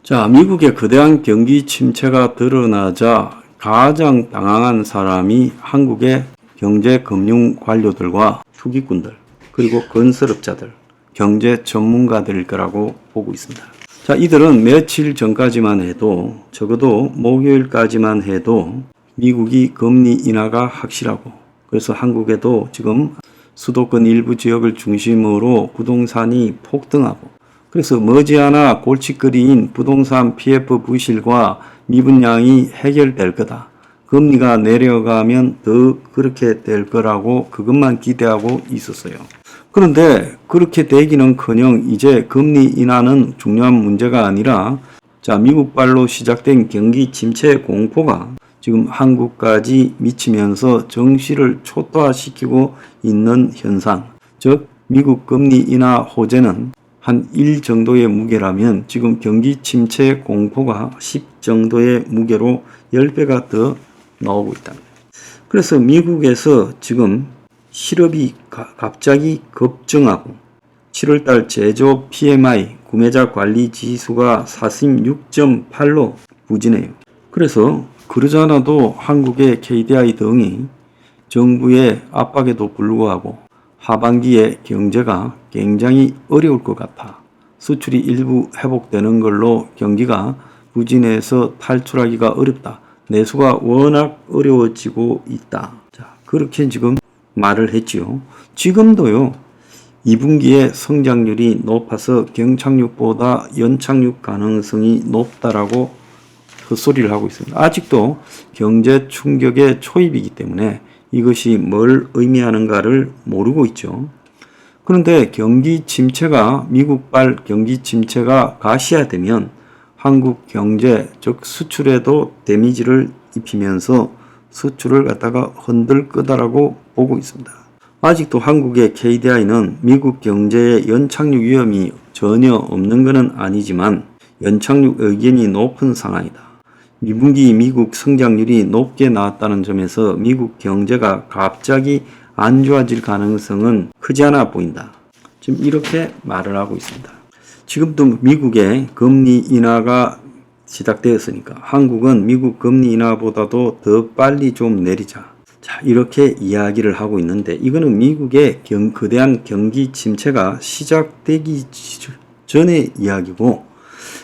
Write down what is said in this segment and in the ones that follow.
자, 미국의 거대한 경기 침체가 드러나자 가장 당황한 사람이 한국의 경제 금융 관료들과 투기꾼들, 그리고 건설업자들, 경제 전문가들일 거라고 보고 있습니다. 자, 이들은 며칠 전까지만 해도, 적어도 목요일까지만 해도 미국이 금리 인하가 확실하고, 그래서 한국에도 지금 수도권 일부 지역을 중심으로 부동산이 폭등하고, 그래서 머지않아 골칫거리인 부동산 PF 부실과 미분양이 해결될 거다. 금리가 내려가면 더 그렇게 될 거라고 그것만 기대하고 있었어요. 그런데 그렇게 되기는커녕 이제 금리 인하는 중요한 문제가 아니라, 자, 미국발로 시작된 경기 침체 공포가 지금 한국까지 미치면서 정시를 초토화시키고 있는 현상, 즉 미국 금리 인하 호재는 한 1 정도의 무게라면 지금 경기 침체 공포가 10 정도의 무게로 10배가 더 나오고 있다. 그래서 미국에서 지금 실업이 갑자기 급증하고 7월달 제조업 PMI 구매자 관리 지수가 46.8로 부진해요. 그래서 그러잖아도 한국의 KDI 등이 정부의 압박에도 불구하고 하반기에 경제가 굉장히 어려울 것 같아. 수출이 일부 회복되는 걸로 경기가 부진해서 탈출하기가 어렵다. 내수가 워낙 어려워지고 있다. 자, 그렇게 지금 말을 했지요. 지금도요, 2분기에 성장률이 높아서 경착륙보다 연착륙 가능성이 높다라고 헛소리를 하고 있습니다. 아직도 경제 충격의 초입이기 때문에 이것이 뭘 의미하는가를 모르고 있죠. 그런데 경기 침체가, 미국발 경기 침체가 가시화되면 한국 경제, 즉 수출에도 데미지를 입히면서 수출을 갖다가 흔들 거다라고 보고 있습니다. 아직도 한국의 KDI는 미국 경제의 연착륙 위험이 전혀 없는 것은 아니지만 연착륙 의견이 높은 상황이다. 미분기 미국 성장률이 높게 나왔다는 점에서 미국 경제가 갑자기 안 좋아질 가능성은 크지 않아 보인다. 지금 이렇게 말을 하고 있습니다. 지금도 미국의 금리 인하가 시작되었으니까 한국은 미국 금리 인하보다도 더 빨리 좀 내리자. 자, 이렇게 이야기를 하고 있는데 이거는 미국의 거대한 경기 침체가 시작되기 전의 이야기고,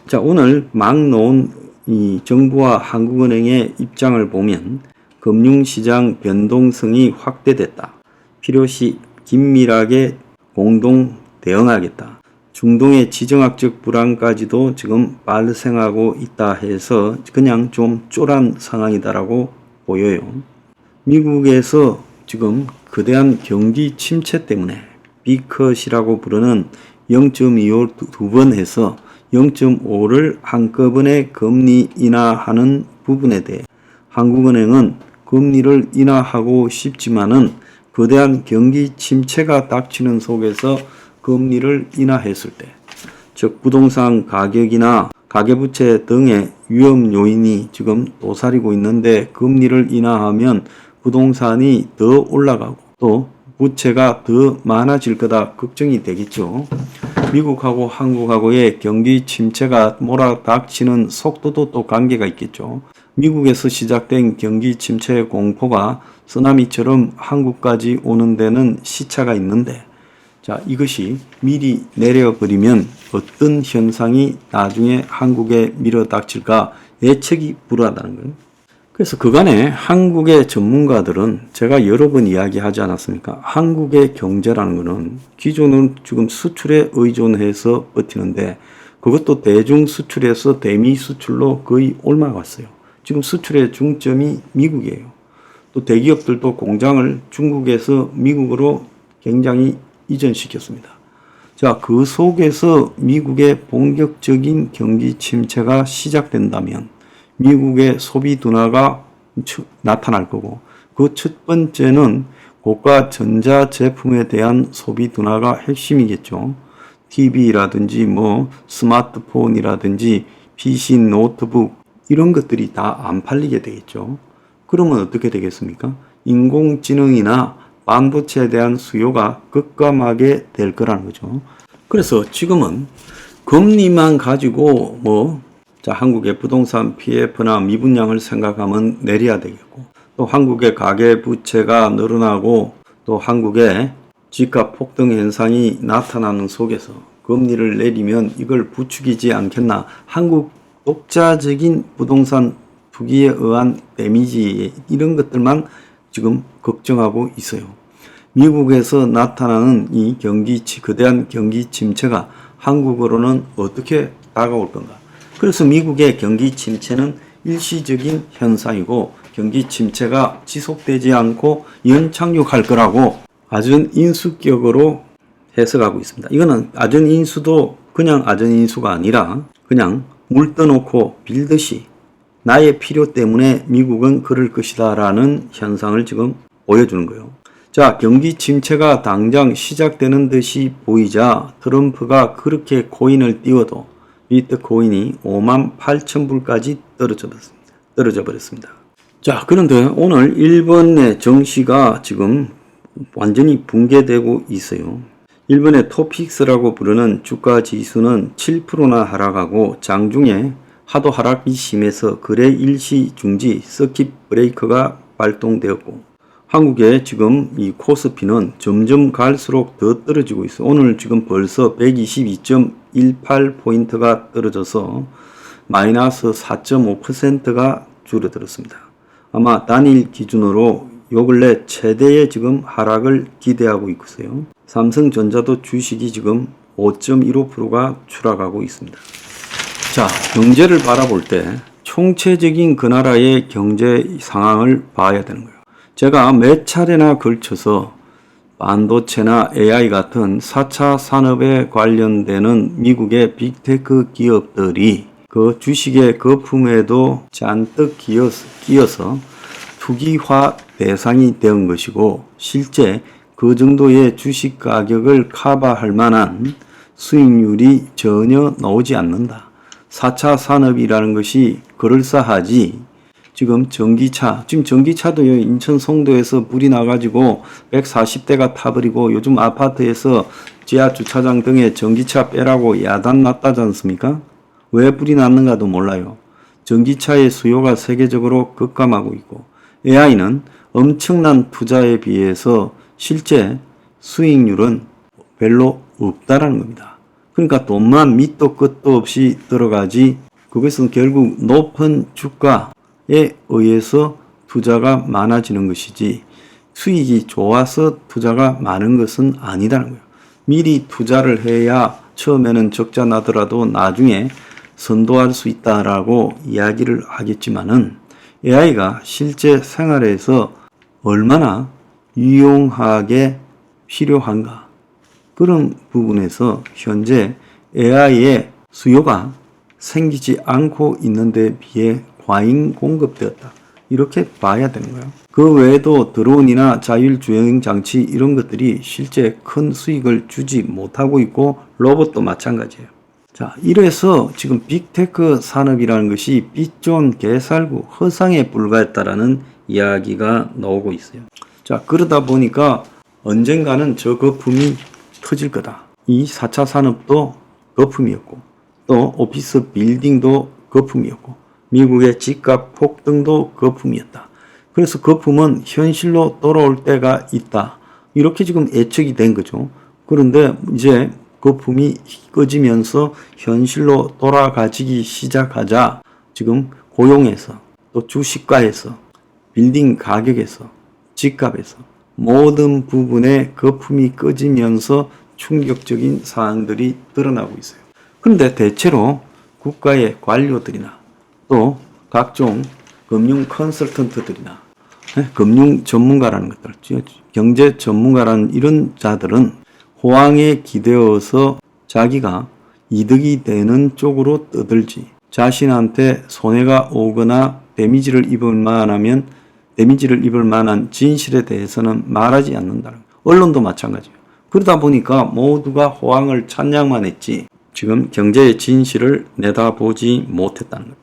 자, 오늘 막 나온 이 정부와 한국은행의 입장을 보면 금융시장 변동성이 확대됐다. 필요시 긴밀하게 공동 대응하겠다. 중동의 지정학적 불안까지도 지금 발생하고 있다 해서 그냥 좀 쫄한 상황이다라고 보여요. 미국에서 지금 거대한 경기 침체 때문에 B컷이라고 부르는 0.25 두 번 해서 0.5를 한꺼번에 금리 인하하는 부분에 대해 한국은행은 금리를 인하하고 싶지만은 거대한 경기 침체가 닥치는 속에서 금리를 인하했을 때, 즉 부동산 가격이나 가계부채 등의 위험 요인이 지금 도사리고 있는데 금리를 인하하면 부동산이 더 올라가고 또 부채가 더 많아질 거다 걱정이 되겠죠. 미국하고 한국하고의 경기 침체가 몰아닥치는 속도도 또 관계가 있겠죠. 미국에서 시작된 경기 침체의 공포가 쓰나미처럼 한국까지 오는 데는 시차가 있는데, 자, 이것이 미리 내려버리면 어떤 현상이 나중에 한국에 밀어닥칠까 예측이 불허하다는 거예요. 그래서 그간에 한국의 전문가들은 제가 여러 번 이야기하지 않았습니까? 한국의 경제라는 것은 기존은 지금 수출에 의존해서 버티는데 그것도 대중 수출에서 대미 수출로 거의 옮아갔어요. 지금 수출의 중점이 미국이에요. 또 대기업들도 공장을 중국에서 미국으로 굉장히 이전시켰습니다. 자, 그 속에서 미국의 본격적인 경기 침체가 시작된다면 미국의 소비 둔화가 나타날 거고, 그 첫 번째는 고가 전자 제품에 대한 소비 둔화가 핵심이겠죠. TV라든지 뭐 스마트폰이라든지 PC, 노트북 이런 것들이 다 안 팔리게 되겠죠. 그러면 어떻게 되겠습니까? 인공지능이나 반도체에 대한 수요가 급감하게 될 거라는 거죠. 그래서 지금은 금리만 가지고 뭐 자, 한국의 부동산 PF나 미분양을 생각하면 내려야 되겠고, 또 한국의 가계부채가 늘어나고 또 한국의 집값 폭등 현상이 나타나는 속에서 금리를 내리면 이걸 부추기지 않겠나. 한국 독자적인 부동산 투기에 의한 데미지, 이런 것들만 지금 걱정하고 있어요. 미국에서 나타나는 이 거대한 경기 침체가 한국으로는 어떻게 다가올 건가. 그래서 미국의 경기 침체는 일시적인 현상이고 경기 침체가 지속되지 않고 연착륙할 거라고 아전인수격으로 해석하고 있습니다. 이거는 아전인수도 그냥 아전인수가 아니라 그냥 물 떠놓고 빌듯이 나의 필요 때문에 미국은 그럴 것이다 라는 현상을 지금 보여주는 거예요. 자, 경기 침체가 당장 시작되는 듯이 보이자 트럼프가 그렇게 코인을 띄워도 비트코인이 58,000불까지 떨어져 버렸습니다. 자, 그런데 오늘 일본의 정시가 지금 완전히 붕괴되고 있어요. 일본의 토픽스라고 부르는 주가 지수는 7%나 하락하고 장중에 하도 하락이 심해서 거래 일시 중지 서킷 브레이커가 발동되었고, 한국의 지금 이 코스피는 점점 갈수록 더 떨어지고 있어요. 오늘 지금 벌써 122.18포인트가 떨어져서 마이너스 4.5%가 줄어들었습니다. 아마 단일 기준으로 요 근래 최대의 지금 하락을 기대하고 있어요. 삼성전자도 주식이 지금 5.15%가 추락하고 있습니다. 자, 경제를 바라볼 때 총체적인 그 나라의 경제 상황을 봐야 되는 거예요. 제가 몇 차례나 걸쳐서 반도체나 AI 같은 4차 산업에 관련되는 미국의 빅테크 기업들이 그 주식의 거품에도 잔뜩 끼어서 투기화 대상이 된 것이고, 실제 그 정도의 주식 가격을 커버할 만한 수익률이 전혀 나오지 않는다. 4차 산업이라는 것이 그럴싸하지. 지금 전기차도요, 인천 송도에서 불이 나가지고 140대가 타버리고, 요즘 아파트에서 지하 주차장 등에 전기차 빼라고 야단 났다지 않습니까? 왜 불이 났는가도 몰라요. 전기차의 수요가 세계적으로 급감하고 있고, AI는 엄청난 투자에 비해서 실제 수익률은 별로 없다라는 겁니다. 그러니까 돈만 밑도 끝도 없이 들어가지, 그것은 결국 높은 주가에 의해서 투자가 많아지는 것이지 수익이 좋아서 투자가 많은 것은 아니다는 거예요. 미리 투자를 해야 처음에는 적자 나더라도 나중에 선도할 수 있다라고 이야기를 하겠지만은, AI가 실제 생활에서 얼마나 유용하게 필요한가, 그런 부분에서 현재 AI의 수요가 생기지 않고 있는 데 비해 과잉 공급되었다, 이렇게 봐야 되는 거예요. 그 외에도 드론이나 자율주행 장치 이런 것들이 실제 큰 수익을 주지 못하고 있고, 로봇도 마찬가지예요. 자, 이래서 지금 빅테크 산업이라는 것이 삐쫀 개살구 허상에 불과했다라는 이야기가 나오고 있어요. 자, 그러다 보니까 언젠가는 저 거품이 터질 거다. 이 4차 산업도 거품이었고, 또 오피스 빌딩도 거품이었고, 미국의 집값 폭등도 거품이었다. 그래서 거품은 현실로 돌아올 때가 있다, 이렇게 지금 예측이 된 거죠. 그런데 이제 거품이 꺼지면서 현실로 돌아가지기 시작하자 지금 고용에서, 또 주식가에서, 빌딩 가격에서, 집값에서 모든 부분에 거품이 꺼지면서 충격적인 사항들이 드러나고 있어요. 그런데 대체로 국가의 관료들이나 또 각종 금융 컨설턴트들이나 금융 전문가라는 것들, 경제 전문가라는 이런 자들은 호황에 기대어서 자기가 이득이 되는 쪽으로 떠들지, 자신한테 손해가 오거나 데미지를 입을 만한 진실에 대해서는 말하지 않는다는 거예요. 언론도 마찬가지예요. 그러다 보니까 모두가 호황을 찬양만 했지 지금 경제의 진실을 내다보지 못했다는 거예요.